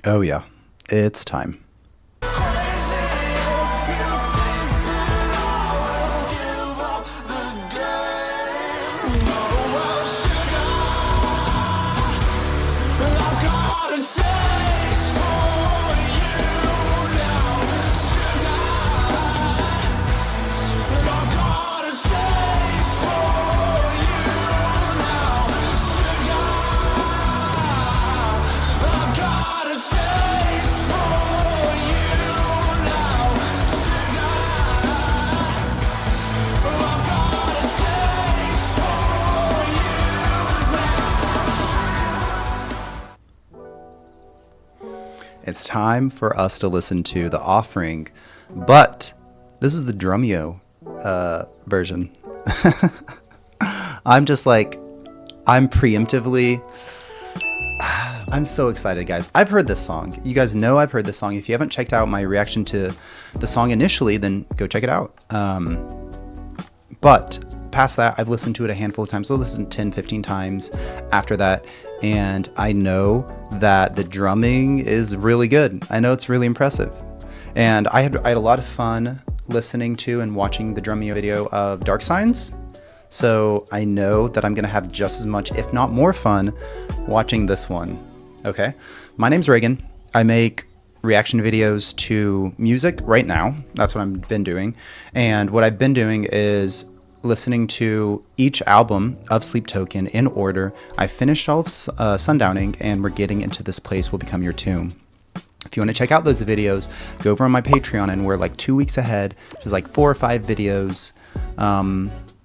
Oh, yeah. It's time. It's time for us to listen to The Offering, but this is the Drumeo version. I'm just like, I'm preemptively, I'm so excited, guys. I've heard this song. You guys know I've heard this song. If you haven't checked out my reaction to the song initially, then go check it out. But past that, I've listened to it a handful of times. I've listened 10, 15 times after that. And I know that the drumming is really good. I know it's really impressive. And I had a lot of fun listening to and watching the Drumeo video of Dark Signs. So I know that I'm going to have just as much, if not more fun, watching this one. Okay. My name's Reagan. I make reaction videos to music right now. That's what I've been doing. And what I've been doing is listening to each album of Sleep Token in order. I finished all of Sundowning, and we're getting into This Place Will Become Your Tomb. If you want to check out those videos, go over on my Patreon, and we're like 2 weeks ahead. There's like 4 or 5 videos.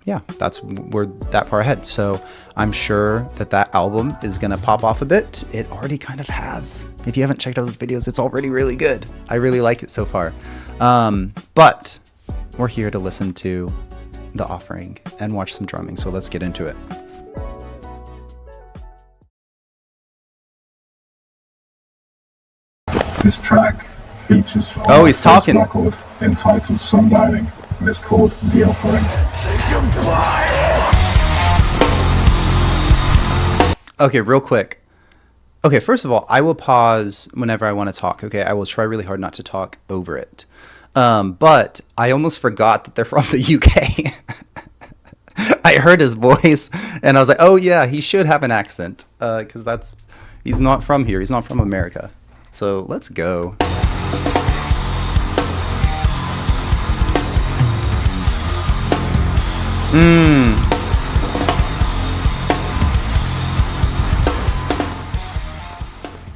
Yeah, we're that far ahead. So I'm sure that album is going to pop off a bit. It already kind of has. If you haven't checked out those videos, it's already really good. I really like it so far. But we're here to listen to The Offering and watch some drumming. So let's get into it. This track features he's talking. Record entitled Sundowning, and it's called The Offering. Okay, real quick. Okay, first of all, I will pause whenever I want to talk. Okay, I will try really hard not to talk over it. But I almost forgot that they're from the UK. I heard his voice and I was like, oh yeah, he should have an accent. Because he's not from here. He's not from America. So let's go.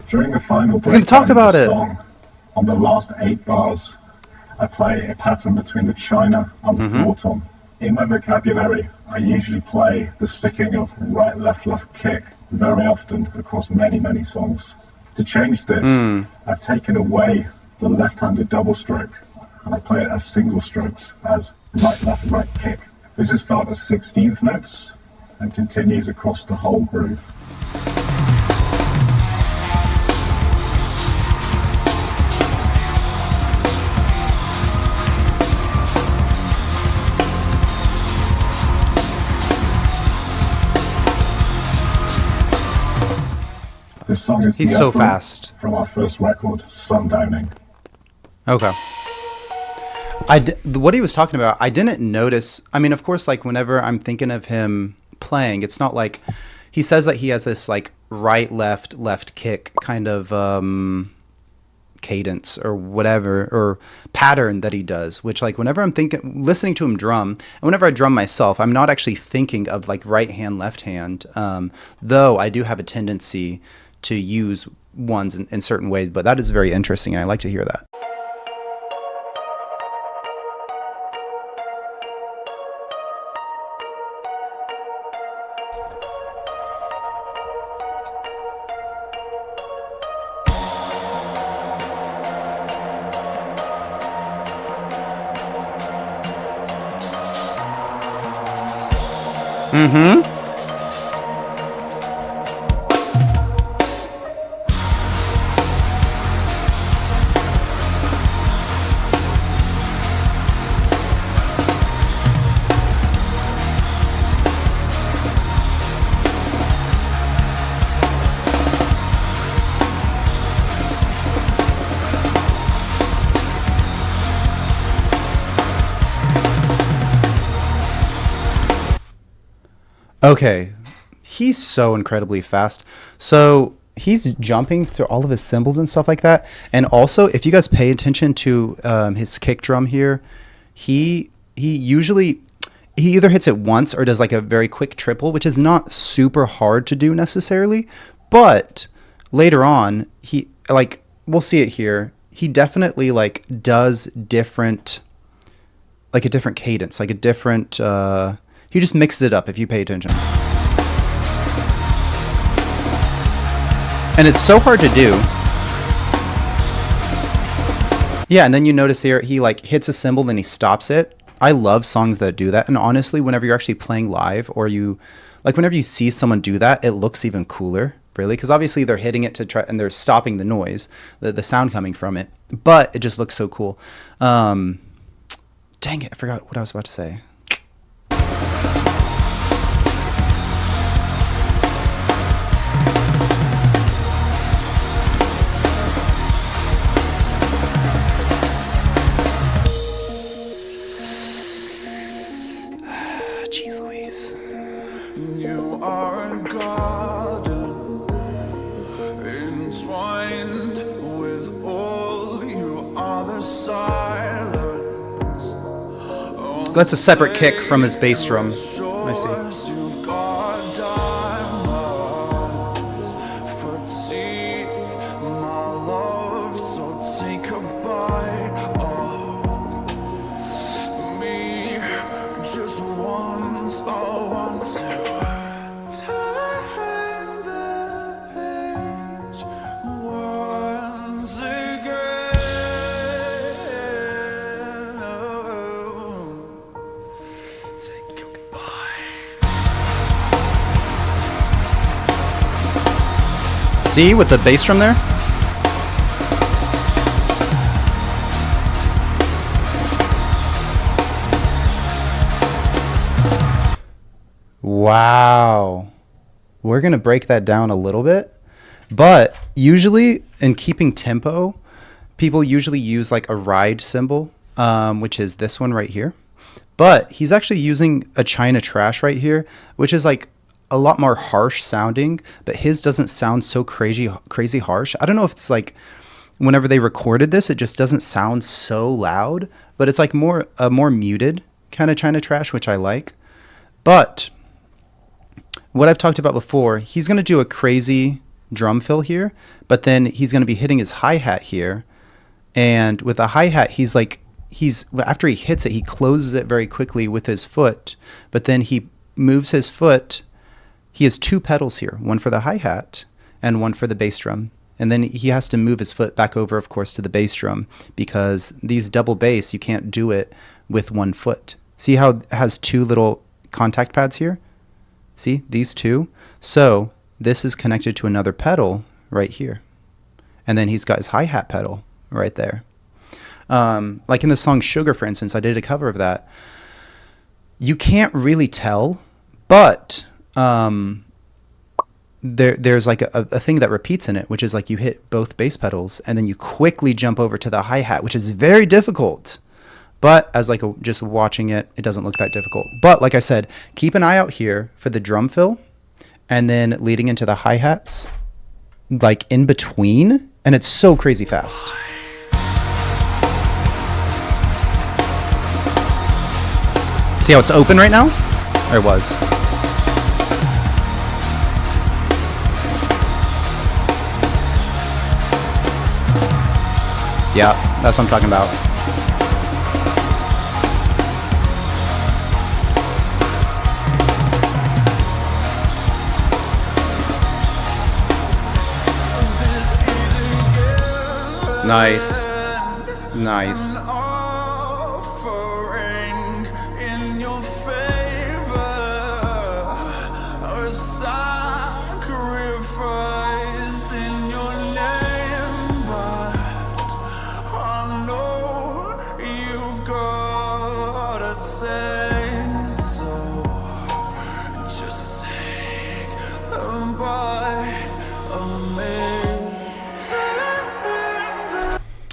During the final He's gonna talk about it. Song, on the last 8 bars, I play a pattern between the china and the floor tom. In my vocabulary, I usually play the sticking of right, left, left kick very often across many, many songs. To change this, I've taken away the left-handed double stroke, and I play it as single strokes, as right, left, right kick. This is felt as 16th notes and continues across the whole groove. This song is He's so fast. From our first record, Sundowning. Okay. What he was talking about, I didn't notice. I mean, of course, like whenever I'm thinking of him playing, it's not like he says that he has this like right, left kick kind of cadence or whatever, or pattern that he does, which like whenever I'm listening to him drum, and whenever I drum myself, I'm not actually thinking of like right hand, left hand, though I do have a tendency to use ones in certain ways, but that is very interesting and I like to hear that. Okay, he's so incredibly fast. So he's jumping through all of his cymbals and stuff like that. And also, if you guys pay attention to his kick drum here, he usually he either hits it once or does like a very quick triple, which is not super hard to do necessarily. But later on, he like we'll see it here. He definitely like does different, like a different cadence, like a different. He just mixes it up if you pay attention. And it's so hard to do. Yeah, and then you notice here he like hits a cymbal, then he stops it. I love songs that do that. And honestly, whenever you're actually playing live or you like whenever you see someone do that, it looks even cooler, really, because obviously they're hitting it to try and they're stopping the noise, the sound coming from it. But it just looks so cool. Dang it, I forgot what I was about to say. Jeez Louise. You are a garden entwined with all. You are the silence. That's a separate kick from his bass drum. I see. You've got diamonds for teeth, my love. So take a bite of me just once. I want to turn the page once again. Oh, take a bite. See with the bass drum there? Wow. We're going to break that down a little bit. But usually in keeping tempo, people usually use like a ride cymbal, which is this one right here. But he's actually using a China Trash right here, which is like a lot more harsh sounding, but his doesn't sound so crazy harsh. I don't know if it's like whenever they recorded this, it just doesn't sound so loud, but it's like more muted kind of China Trash, which I like. But what I've talked about before, he's going to do a crazy drum fill here, but then he's going to be hitting his hi-hat here. And with the hi-hat, he's after he hits it, he closes it very quickly with his foot, but then he moves his foot. He has two pedals here, one for the hi-hat and one for the bass drum. And then he has to move his foot back over, of course, to the bass drum, because these double bass, you can't do it with one foot. See how it has two little contact pads here? See, these two? So this is connected to another pedal right here. And then he's got his hi-hat pedal right there. Like in the song Sugar, for instance, I did a cover of that. You can't really tell, but there's like a thing that repeats in it, which is like you hit both bass pedals and then you quickly jump over to the hi-hat, which is very difficult. But as like just watching it, it doesn't look that difficult. But like I said, keep an eye out here for the drum fill and then leading into the hi-hats, like in between, and it's so crazy fast. See how it's open right now? Or it was. Yeah, that's what I'm talking about. Nice. Nice. Offering in your favor, a sacrifice in your name, but I know you've got a taste, so just take a bite of me.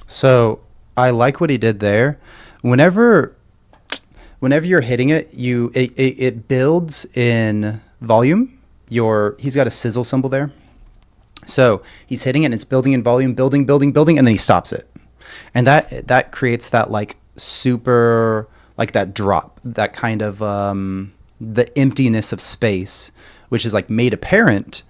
So I like what he did there. Whenever you're hitting it, it builds in volume, he's got a sizzle cymbal there. So he's hitting it and it's building in volume, building, and then he stops it. And that creates that like super, like that drop, that kind of the emptiness of space, which is like made apparent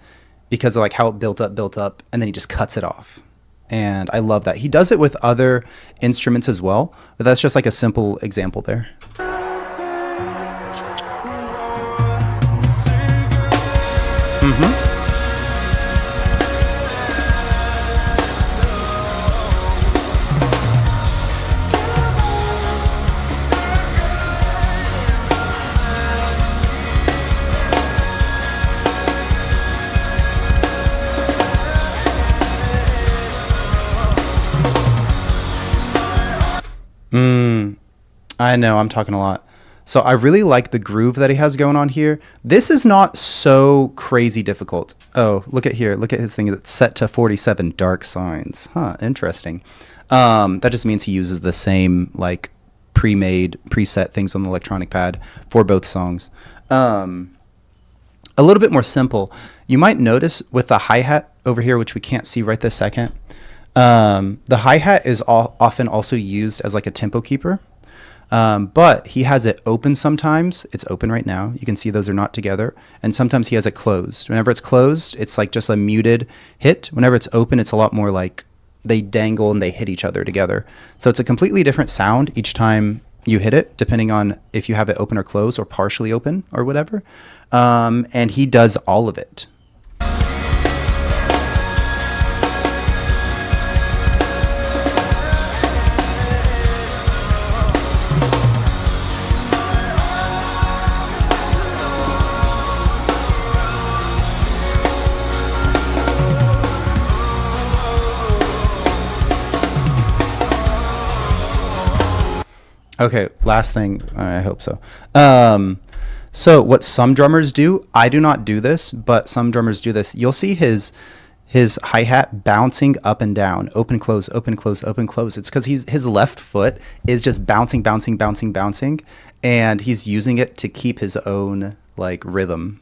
because of like how it built up, and then he just cuts it off. And I love that. He does it with other instruments as well, but that's just like a simple example there. I know I'm talking a lot. So I really like the groove that he has going on here. This is not so crazy difficult. Oh, look at here. Look at his thing. It's set to 47 dark signs. Huh, interesting. That just means he uses the same like pre-made preset things on the electronic pad for both songs. A little bit more simple. You might notice with the hi-hat over here, which we can't see right this second, the hi-hat is often also used as like a tempo keeper. But he has it open sometimes. It's open right now. You can see those are not together. And sometimes he has it closed. Whenever it's closed, it's like just a muted hit. Whenever it's open, it's a lot more like they dangle and they hit each other together. So it's a completely different sound each time you hit it, depending on if you have it open or closed or partially open or whatever. And he does all of it. Okay, last thing. I hope so. So what some drummers do, I do not do this, but some drummers do this. You'll see his hi-hat bouncing up and down, open, close, open, close, open, close. It's because his left foot is just bouncing, and he's using it to keep his own like rhythm.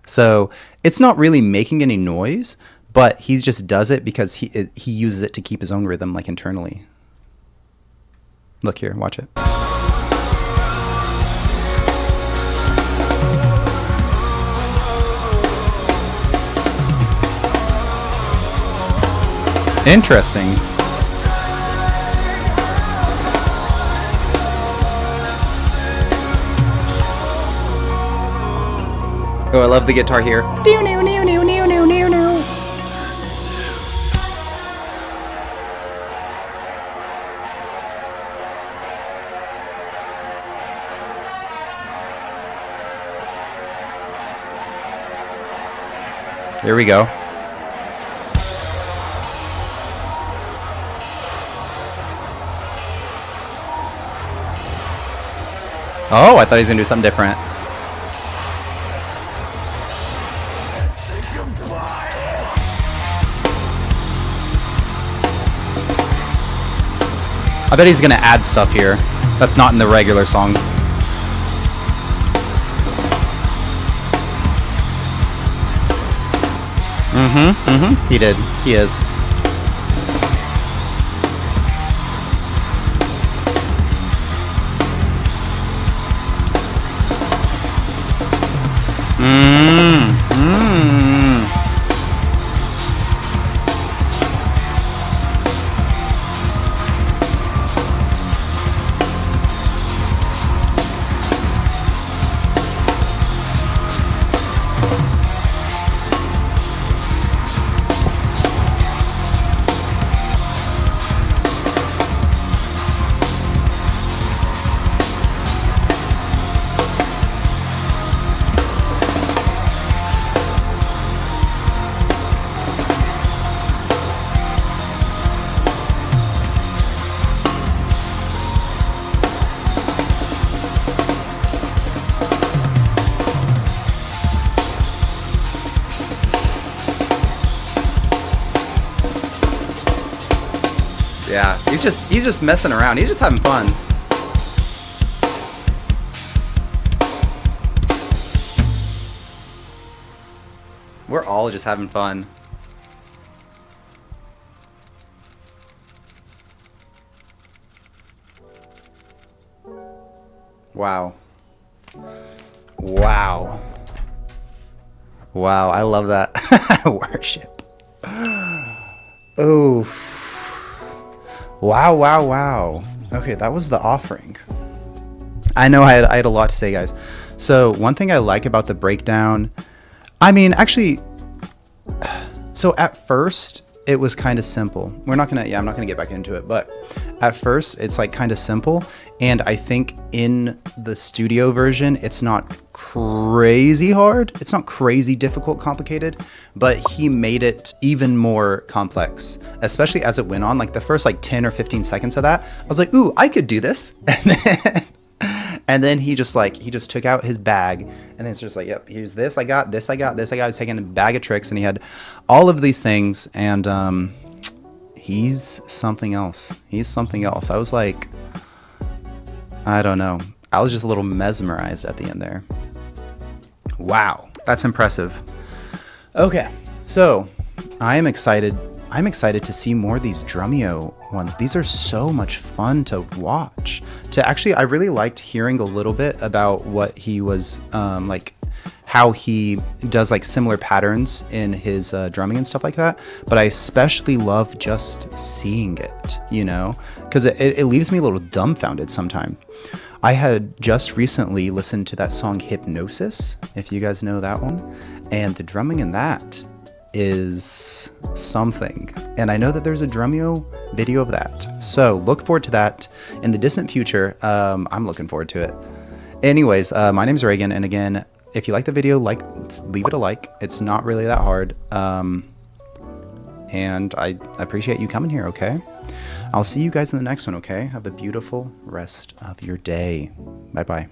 So it's not really making any noise, but he just does it because he uses it to keep his own rhythm like internally. Look here, watch it. Interesting. Oh, I love the guitar here. There we go. Oh, I thought he was going to do something different. I bet he's going to add stuff here that's not in the regular song. He did. He is. Yeah, he's just messing around. He's just having fun. We're all just having fun. Wow. Wow. Wow, I love that. Worship. Oh. Wow, wow, wow. Okay, that was the offering. I know I had a lot to say, guys. So one thing I like about the breakdown, I mean, actually, so at first it was kind of simple. I'm not gonna get back into it, but at first it's like kind of simple. And I think in the studio version, it's not crazy hard. It's not crazy difficult, complicated, but he made it even more complex, especially as it went on. Like the first like 10 or 15 seconds of that, I was like, ooh, I could do this. And then he just took out his bag, and then it's just like, yep, here's this. I got this. I got this. I got. He's taking a bag of tricks, and he had all of these things, and he's something else. He's something else. I was like, I don't know. I was just a little mesmerized at the end there. Wow, that's impressive. Okay, so I'm excited to see more of these Drumeo ones. These are so much fun to watch. I really liked hearing a little bit about what he was like, how he does like similar patterns in his drumming and stuff like that. But I especially love just seeing it, because it leaves me a little dumbfounded sometimes. I had just recently listened to that song Hypnosis, if you guys know that one, and the drumming in that is something. And I know that there's a Drumeo video of that. So look forward to that in the distant future. I'm looking forward to it. Anyways, my name is Reagan. And again, if you like the video, leave it a like. It's not really that hard. And I appreciate you coming here, okay? I'll see you guys in the next one, okay? Have a beautiful rest of your day. Bye-bye.